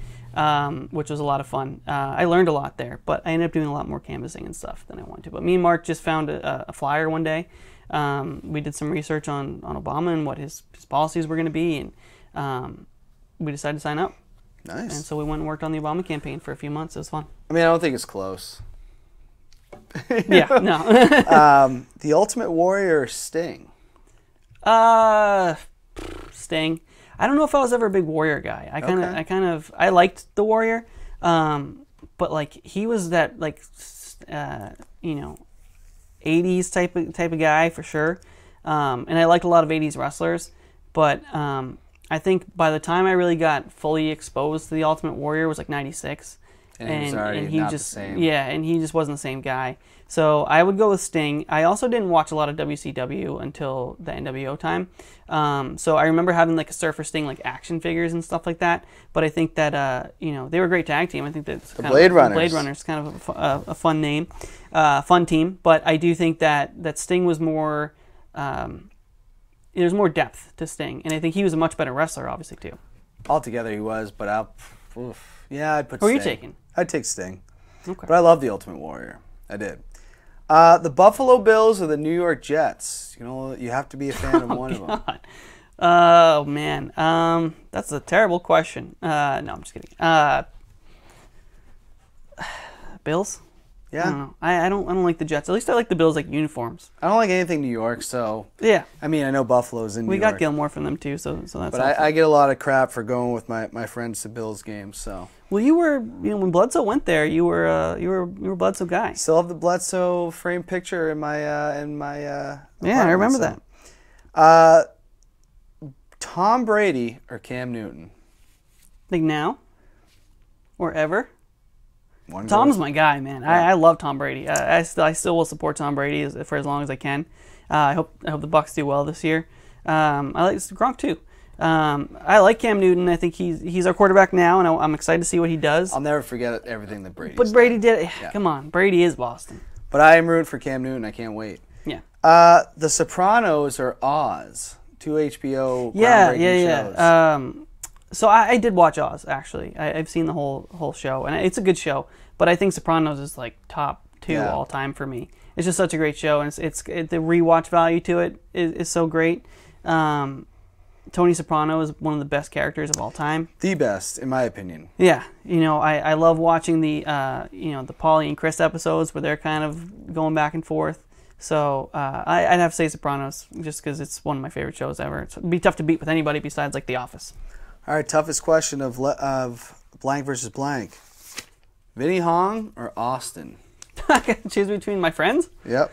which was a lot of fun. I learned a lot there, but I ended up doing a lot more canvassing and stuff than I wanted to. But me and Mark just found a flyer one day. We did some research on Obama and what his policies were going to be, and we decided to sign up. Nice. And so we went and worked on the Obama campaign for a few months. It was fun. I mean, I don't think it's close. Yeah, no. The Ultimate Warrior or Sting? Sting. I don't know if I was ever a big Warrior guy. I liked the Warrior, but like he was that like 80s type of guy for sure. And I liked a lot of 80s wrestlers, but I think by the time I really got fully exposed to the Ultimate Warrior was like 96. And he was already not the same. Yeah, and he just wasn't the same guy. So I would go with Sting. I also didn't watch a lot of WCW until the NWO time. So I remember having like a Surfer Sting like action figures and stuff like that. But I think that they were a great tag team. I think that's the Blade Runners. Blade Runners, kind of a fun name, fun team. But I do think that Sting was more. There's more depth to Sting, and I think he was a much better wrestler, obviously too. Altogether, he was, but I'd put. Who are Sting. you taking? I'd take Sting. Okay. But I love the Ultimate Warrior. I did. The Buffalo Bills or the New York Jets? You have to be a fan of one of them. Oh man, that's a terrible question. No, I'm just kidding. Bills. Yeah. I don't like the Jets. At least I like the Bills like uniforms. I don't like anything New York, so yeah. I mean, I know Buffalo's in New York. We got Gilmore from them too, so that's. But I get a lot of crap for going with my friends to Bills games. So. Well, you were when Bledsoe went there, you were a Bledsoe guy. Still have the Bledsoe framed picture in my Yeah, I remember that. Tom Brady or Cam Newton? Like now, or ever? Tom's my guy, man. Yeah. I love Tom Brady. I still will support Tom Brady for as long as I can. I hope the Bucs do well this year. I like Gronk too. I like Cam Newton. I think he's our quarterback now, and I'm excited to see what he does. I'll never forget everything that Brady. But Brady did it. Yeah. Come on, Brady is Boston. But I am rooting for Cam Newton. I can't wait. Yeah. The Sopranos or Oz, two HBO groundbreaking shows. So I did watch Oz, actually. I've seen the whole show, and it's a good show. But I think Sopranos is like top 2 all time for me. It's just such a great show, and it's the rewatch value to it is so great. Tony Soprano is one of the best characters of all time. The best, in my opinion. Yeah, I love watching the the Paulie and Chris episodes where they're kind of going back and forth. So I'd have to say Sopranos just because it's one of my favorite shows ever. It'd be tough to beat with anybody besides like The Office. All right, toughest question of blank versus blank. Vinny Hong or Austin? I got to choose between my friends? Yep.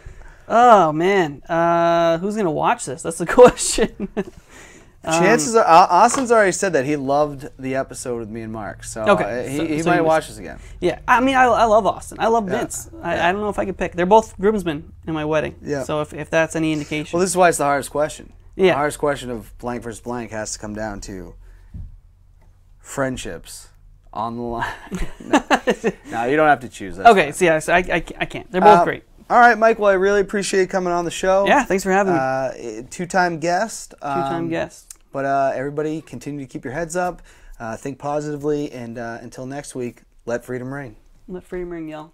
Oh, man. Who's going to watch this? That's the question. Chances are, Austin's already said that he loved the episode with me and Mark. So he might watch this again. Yeah. I mean, I love Austin. I love Vince. I don't know if I could pick. They're both groomsmen in my wedding. Yeah. So if that's any indication. Well, this is why it's the hardest question. Yeah. The hardest question of blank versus blank has to come down to friendships on the line. No, you don't have to choose that. Okay, so I can't. They're both great. All right, Mike. Well, I really appreciate coming on the show. Yeah, thanks for having me. Two-time guest. Two-time guest. But everybody, continue to keep your heads up, think positively, and until next week, let freedom ring. Let freedom ring, y'all.